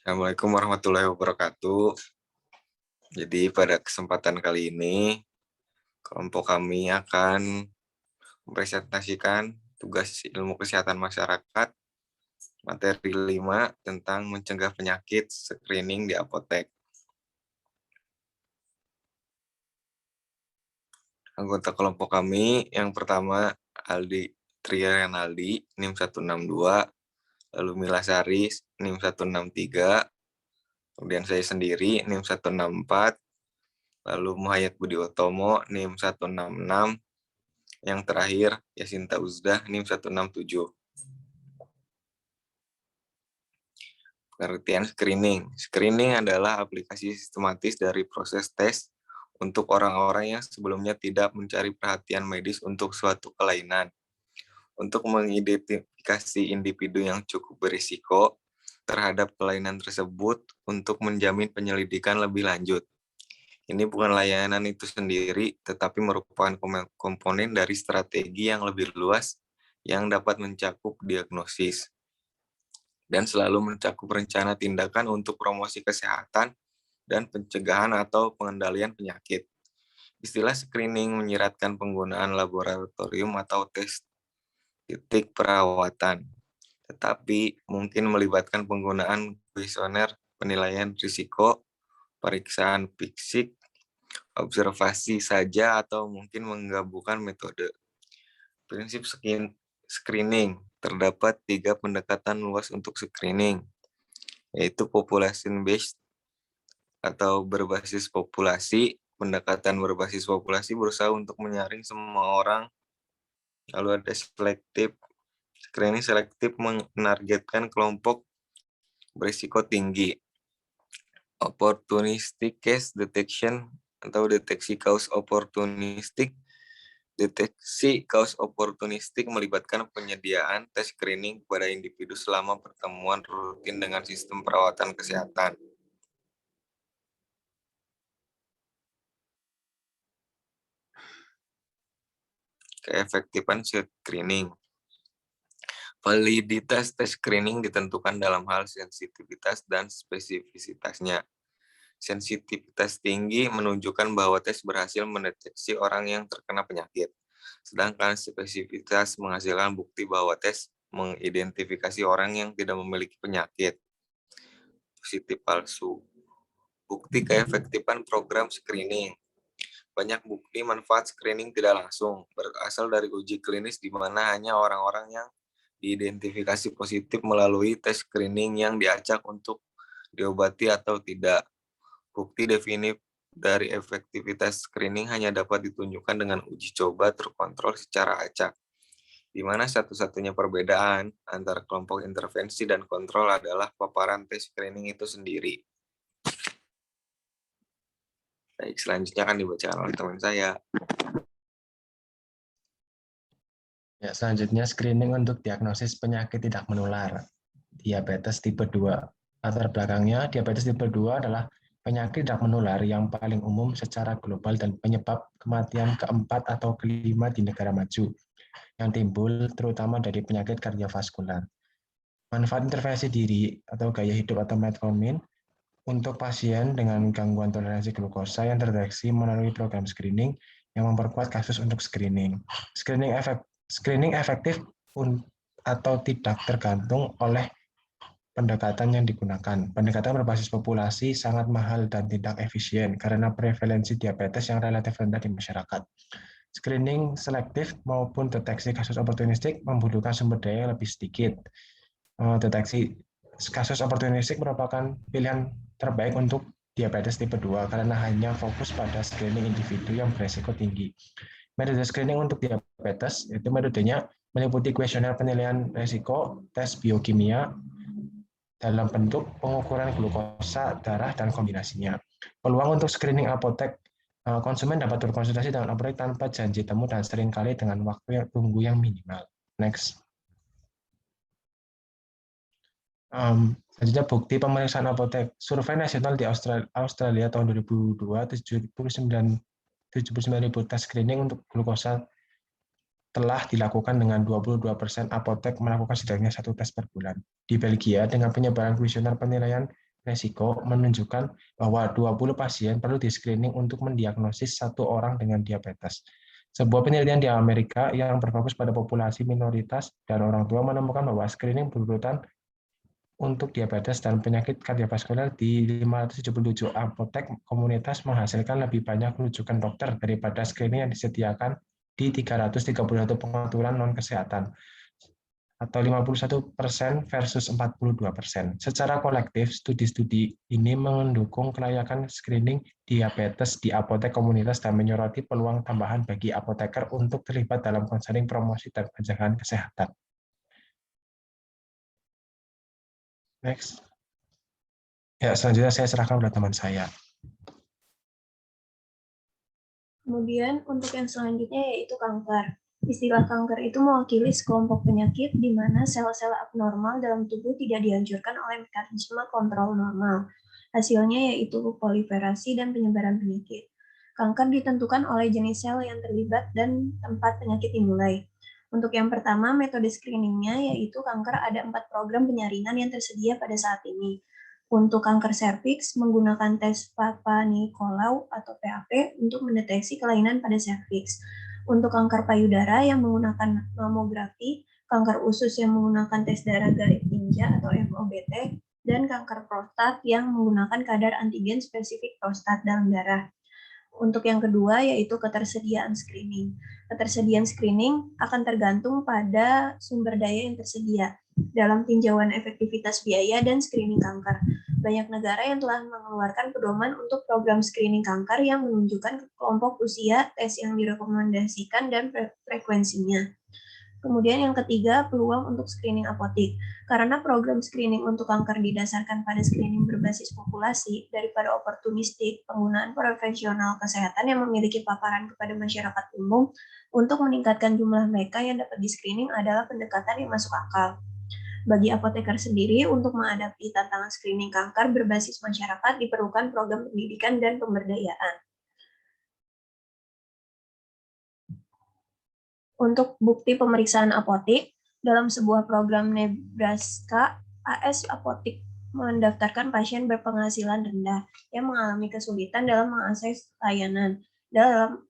Assalamualaikum warahmatullahi wabarakatuh. Jadi pada kesempatan kali ini, kelompok kami akan mempresentasikan tugas ilmu kesehatan masyarakat materi 5 tentang mencegah penyakit screening di apotek. Anggota kelompok kami yang pertama Aldi Trianaldi, NIM 162, lalu Mila Saris, NIM 163, kemudian saya sendiri, NIM 164, lalu Muhayyad Budi Utomo, NIM 166, yang terakhir Yasinta Uzdah, NIM 167. Pengertian screening. Screening adalah aplikasi sistematis dari proses tes untuk orang-orang yang sebelumnya tidak mencari perhatian medis untuk suatu kelainan. Untuk mengidentifikasi individu yang cukup berisiko terhadap kelainan tersebut untuk menjamin penyelidikan lebih lanjut. Ini bukan layanan itu sendiri, tetapi merupakan komponen dari strategi yang lebih luas yang dapat mencakup diagnosis dan selalu mencakup rencana tindakan untuk promosi kesehatan dan pencegahan atau pengendalian penyakit. Istilah screening menyiratkan penggunaan laboratorium atau tes titik perawatan, tetapi mungkin melibatkan penggunaan kuesioner penilaian risiko, pemeriksaan fisik, observasi saja, atau mungkin menggabungkan metode. Prinsip screening, terdapat 3 pendekatan luas untuk screening, yaitu population based atau berbasis populasi. Pendekatan berbasis populasi berusaha untuk menyaring semua orang. Lalu ada selektif. Screening selektif menargetkan kelompok berisiko tinggi. Opportunistic case detection atau deteksi kasus opportunistic. Deteksi kasus opportunistic melibatkan penyediaan tes screening kepada individu selama pertemuan rutin dengan sistem perawatan kesehatan. Keefektifan screening. Validitas tes screening ditentukan dalam hal sensitivitas dan spesifisitasnya. Sensitivitas tinggi menunjukkan bahwa tes berhasil mendeteksi orang yang terkena penyakit, sedangkan spesifisitas menghasilkan bukti bahwa tes mengidentifikasi orang yang tidak memiliki penyakit. Positif palsu. Bukti keefektifan program screening. Banyak bukti manfaat screening tidak langsung berasal dari uji klinis di mana hanya orang-orang yang diidentifikasi positif melalui tes screening yang diacak untuk diobati atau tidak. Bukti definitif dari efektivitas screening hanya dapat ditunjukkan dengan uji coba terkontrol secara acak, di mana satu-satunya perbedaan antara kelompok intervensi dan kontrol adalah paparan tes screening itu sendiri. Baik, selanjutnya akan dibacakan oleh teman saya. Ya, selanjutnya screening untuk diagnosis penyakit tidak menular, diabetes tipe 2. Latar belakangnya, diabetes tipe 2 adalah penyakit tidak menular yang paling umum secara global dan penyebab kematian keempat atau kelima di negara maju, yang timbul terutama dari penyakit kardiovaskular. Manfaat intervensi diri atau gaya hidup atau metformin untuk pasien dengan gangguan toleransi glukosa yang terdeteksi melalui program screening yang memperkuat kasus untuk screening. Screening efektif atau tidak tergantung oleh pendekatan yang digunakan. Pendekatan berbasis populasi sangat mahal dan tidak efisien karena prevalensi diabetes yang relatif rendah di masyarakat. Screening selektif maupun deteksi kasus oportunistik membutuhkan sumber daya yang lebih sedikit. Deteksi kasus oportunistik merupakan pilihan terbaik untuk diabetes tipe 2 karena hanya fokus pada screening individu yang berisiko tinggi. Metode screening untuk diabetes itu metodenya meliputi kuesioner penilaian risiko, tes biokimia dalam bentuk pengukuran glukosa darah dan kombinasinya. Peluang untuk screening apotek, konsumen dapat berkonsultasi dengan apotek tanpa janji temu dan seringkali dengan waktu yang tunggu yang minimal. Next. Selanjutnya bukti pemeriksaan apotek. Survei nasional di Australia tahun 2002, 79.000 tes screening untuk glukosa telah dilakukan dengan 22% apotek melakukan setidaknya 1 tes per bulan. Di Belgia, dengan penyebaran kuesioner penilaian resiko menunjukkan bahwa 20 pasien perlu di-screening untuk mendiagnosis satu orang dengan diabetes. Sebuah penelitian di Amerika yang berfokus pada populasi minoritas dan orang tua menemukan bahwa screening berurutan untuk diabetes dan penyakit kardiovaskular di 577 apotek komunitas menghasilkan lebih banyak rujukan dokter daripada screening yang disediakan di 331 pengaturan non-kesehatan, atau 51% versus 42%. Secara kolektif, studi-studi ini mendukung kelayakan screening diabetes di apotek komunitas dan menyoroti peluang tambahan bagi apoteker untuk terlibat dalam konseling promosi dan pencegahan kesehatan. Next. Ya, selanjutnya saya serahkan kepada teman saya. Kemudian untuk yang selanjutnya yaitu kanker. Istilah kanker itu mewakili sekelompok penyakit di mana sel-sel abnormal dalam tubuh tidak dihancurkan oleh mekanisme kontrol normal. Hasilnya yaitu proliferasi dan penyebaran penyakit. Kanker ditentukan oleh jenis sel yang terlibat dan tempat penyakit dimulai. Untuk yang pertama, metode screeningnya yaitu kanker ada 4 program penyaringan yang tersedia pada saat ini. Untuk kanker serviks menggunakan tes Papa Nicolau atau PAP untuk mendeteksi kelainan pada serviks. Untuk kanker payudara yang menggunakan mamografi, kanker usus yang menggunakan tes darah gaib tinja atau FOBT, dan kanker prostat yang menggunakan kadar antigen spesifik prostat dalam darah. Untuk yang kedua yaitu ketersediaan screening. Ketersediaan screening akan tergantung pada sumber daya yang tersedia dalam tinjauan efektivitas biaya dan screening kanker. Banyak negara yang telah mengeluarkan pedoman untuk program screening kanker yang menunjukkan kelompok usia, tes yang direkomendasikan, dan frekuensinya. Kemudian yang ketiga, peluang untuk screening apotik. Karena program screening untuk kanker didasarkan pada screening berbasis populasi daripada oportunistik, penggunaan profesional kesehatan yang memiliki paparan kepada masyarakat umum untuk meningkatkan jumlah mereka yang dapat di-screening adalah pendekatan yang masuk akal. Bagi apoteker sendiri, untuk menghadapi tantangan screening kanker berbasis masyarakat diperlukan program pendidikan dan pemberdayaan. Untuk bukti pemeriksaan apotik, dalam sebuah program Nebraska, AS Apotik mendaftarkan pasien berpenghasilan rendah yang mengalami kesulitan dalam mengakses layanan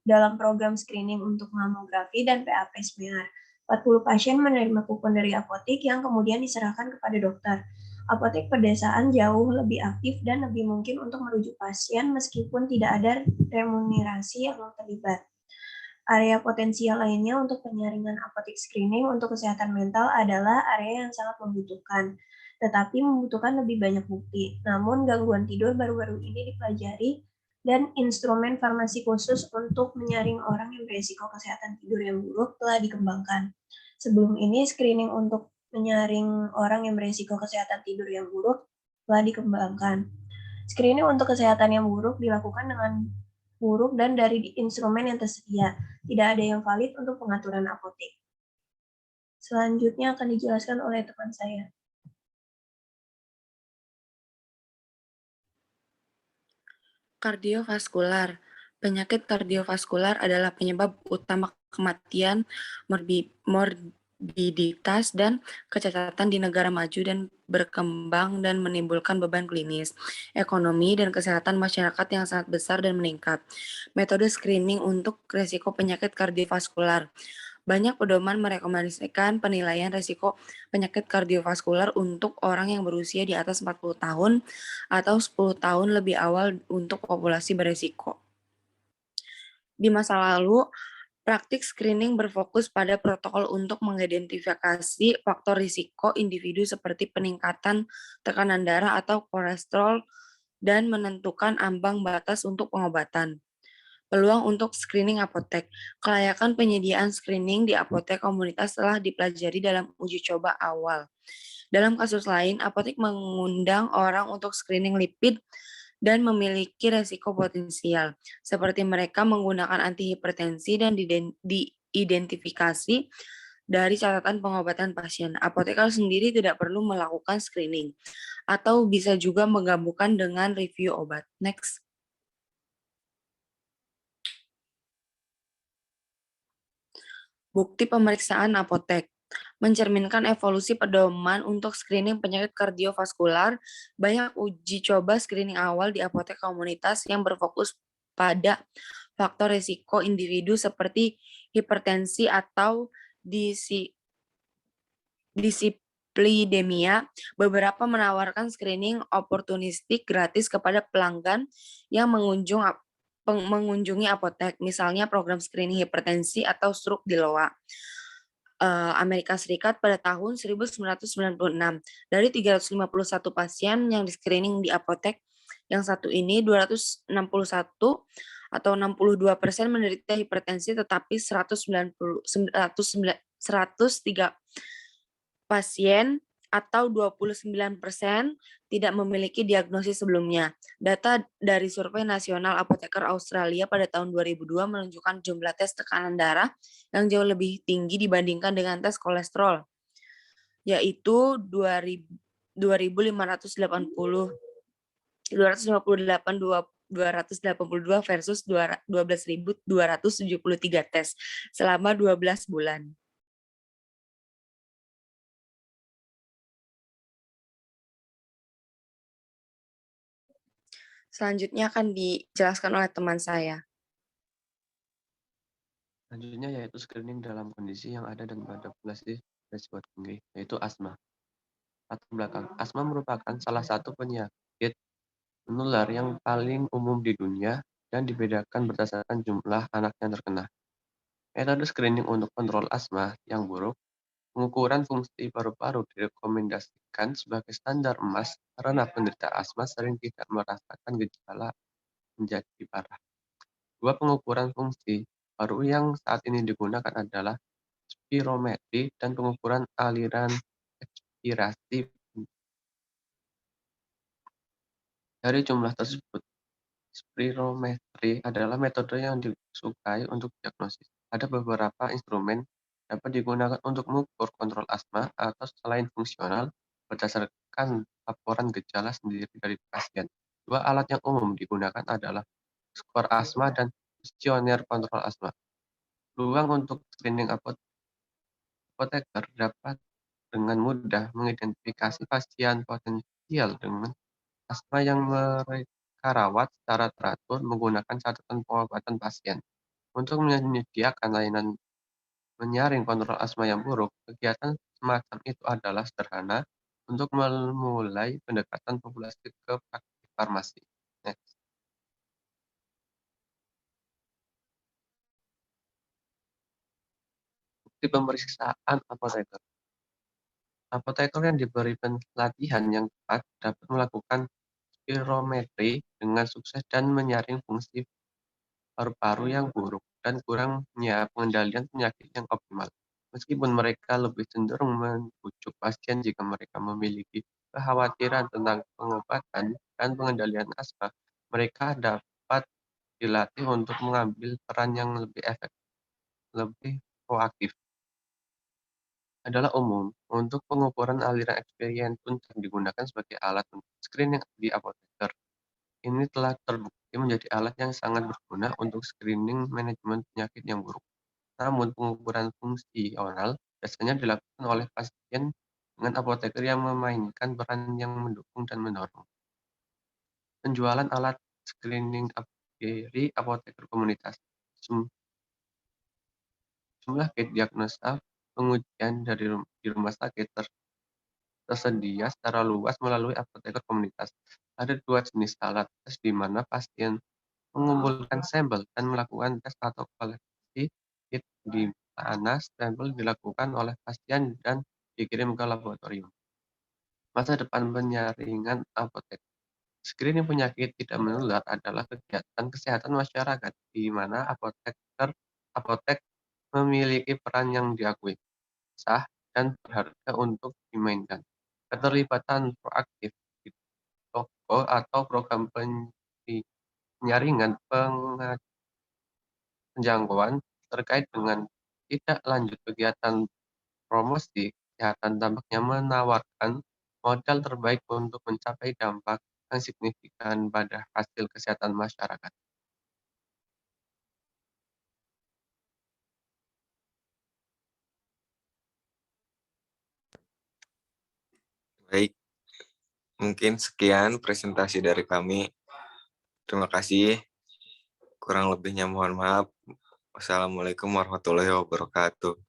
dalam program screening untuk mamografi dan PAP smear. 40 pasien menerima kupon dari apotik yang kemudian diserahkan kepada dokter. Apotek pedesaan jauh lebih aktif dan lebih mungkin untuk merujuk pasien meskipun tidak ada remunerasi yang terlibat. Area potensial lainnya untuk penyaringan apotek screening untuk kesehatan mental adalah area yang sangat membutuhkan, tetapi membutuhkan lebih banyak bukti. Namun, gangguan tidur baru-baru ini dipelajari dan instrumen farmasi khusus untuk menyaring orang yang berisiko kesehatan tidur yang buruk telah dikembangkan. Sebelum ini, screening untuk menyaring orang yang berisiko kesehatan tidur yang buruk telah dikembangkan. Screening untuk kesehatan yang buruk dilakukan dengan buruk dan dari instrumen yang tersedia. Tidak ada yang valid untuk pengaturan apotek. Selanjutnya akan dijelaskan oleh teman saya. Kardiovaskular. Penyakit kardiovaskular adalah penyebab utama kematian, morbiditas, dan kecacatan di negara maju dan berkembang dan menimbulkan beban klinis, ekonomi, dan kesehatan masyarakat yang sangat besar dan meningkat. Metode screening untuk risiko penyakit kardiovaskular. Banyak pedoman merekomendasikan penilaian risiko penyakit kardiovaskular untuk orang yang berusia di atas 40 tahun atau 10 tahun lebih awal untuk populasi berisiko. Di masa lalu, praktik screening berfokus pada protokol untuk mengidentifikasi faktor risiko individu seperti peningkatan tekanan darah atau kolesterol dan menentukan ambang batas untuk pengobatan. Peluang untuk screening apotek. Kelayakan penyediaan screening di apotek komunitas telah dipelajari dalam uji coba awal. Dalam kasus lain, apotek mengundang orang untuk screening lipid dan memiliki resiko potensial, seperti mereka menggunakan antihipertensi dan diidentifikasi dari catatan pengobatan pasien. Apoteker sendiri tidak perlu melakukan screening, atau bisa juga menggabungkan dengan review obat. Next. Bukti pemeriksaan apotek. mencerminkan evolusi pedoman untuk screening penyakit kardiovaskular. Banyak uji coba screening awal di apotek komunitas yang berfokus pada faktor risiko individu seperti hipertensi atau dislipidemia. Beberapa menawarkan screening oportunistik gratis kepada pelanggan yang mengunjungi apotek, misalnya program screening hipertensi atau stroke di LOA. Amerika Serikat pada tahun 1996. Dari 351 pasien yang di-screening di apotek yang satu ini, 261 atau 62% menderita hipertensi, tetapi 103 pasien atau 29% tidak memiliki diagnosis sebelumnya. Data dari Survei Nasional Apoteker Australia pada tahun 2002 menunjukkan jumlah tes tekanan darah yang jauh lebih tinggi dibandingkan dengan tes kolesterol, yaitu 258.282 versus 12.273 tes selama 12 bulan. Selanjutnya akan dijelaskan oleh teman saya. Selanjutnya yaitu screening dalam kondisi yang ada dan pada populasi beresiko tinggi, yaitu asma. Latar belakang, asma merupakan salah satu penyakit menular yang paling umum di dunia dan dibedakan berdasarkan jumlah anak yang terkena. Metode screening untuk kontrol asma yang buruk, pengukuran fungsi paru-paru direkomendasikan sebagai standar emas karena penderita asma sering tidak merasakan gejala menjadi parah. Dua pengukuran fungsi baru yang saat ini digunakan adalah spirometri dan pengukuran aliran ekspirasi. Dari jumlah tersebut, spirometri adalah metode yang disukai untuk diagnosis. Ada beberapa instrumen dapat digunakan untuk mengukur kontrol asma atau selain fungsional berdasarkan laporan gejala sendiri dari pasien. Dua alat yang umum digunakan adalah skor asma dan kuesioner kontrol asma. Peluang untuk screening apoteker dapat dengan mudah mengidentifikasi pasien potensial dengan asma yang mereka rawat secara teratur menggunakan catatan pengobatan pasien. Untuk menyediakan layanan menyaring kontrol asma yang buruk, kegiatan semacam itu adalah sederhana untuk memulai pendekatan populasi ke praktik farmasi. Next. Bukti pemeriksaan apoteker. Apoteker yang diberi pelatihan yang tepat dapat melakukan spirometri dengan sukses dan menyaring fungsi paru-paru yang buruk dan kurangnya pengendalian penyakit yang optimal. Meskipun mereka lebih cenderung membujuk pasien jika mereka memiliki kekhawatiran tentang pengobatan dan pengendalian asma, mereka dapat dilatih untuk mengambil peran yang lebih proaktif. Adalah umum untuk pengukuran aliran eksperimen pun digunakan sebagai alat untuk screening di apoteker. Ini telah terbukti menjadi alat yang sangat berguna untuk screening manajemen penyakit yang buruk. Namun, pengukuran fungsional biasanya dilakukan oleh pasien dengan apoteker yang memainkan peran yang mendukung dan mendorong. Penjualan alat screening dari apoteker komunitas. Jumlah kit diagnosa pengujian di rumah sakit tersedia secara luas melalui apoteker komunitas. Ada dua jenis alat tes di mana pasien mengumpulkan sampel dan melakukan tes atau koleksi kit di mana sampel dilakukan oleh pasien dan dikirim ke laboratorium. Masa depan penyaringan apotek. Screening penyakit tidak menular adalah kegiatan kesehatan masyarakat di mana apotek memiliki peran yang diakui, sah, dan berharga untuk dimainkan. Keterlibatan proaktif di toko atau program penyaringan penjangkauan terkait dengan tidak lanjut kegiatan promosi kesehatan tampaknya menawarkan modal terbaik untuk mencapai dampak yang signifikan pada hasil kesehatan masyarakat. Mungkin sekian presentasi dari kami. Terima kasih. Kurang lebihnya mohon maaf. Wassalamualaikum warahmatullahi wabarakatuh.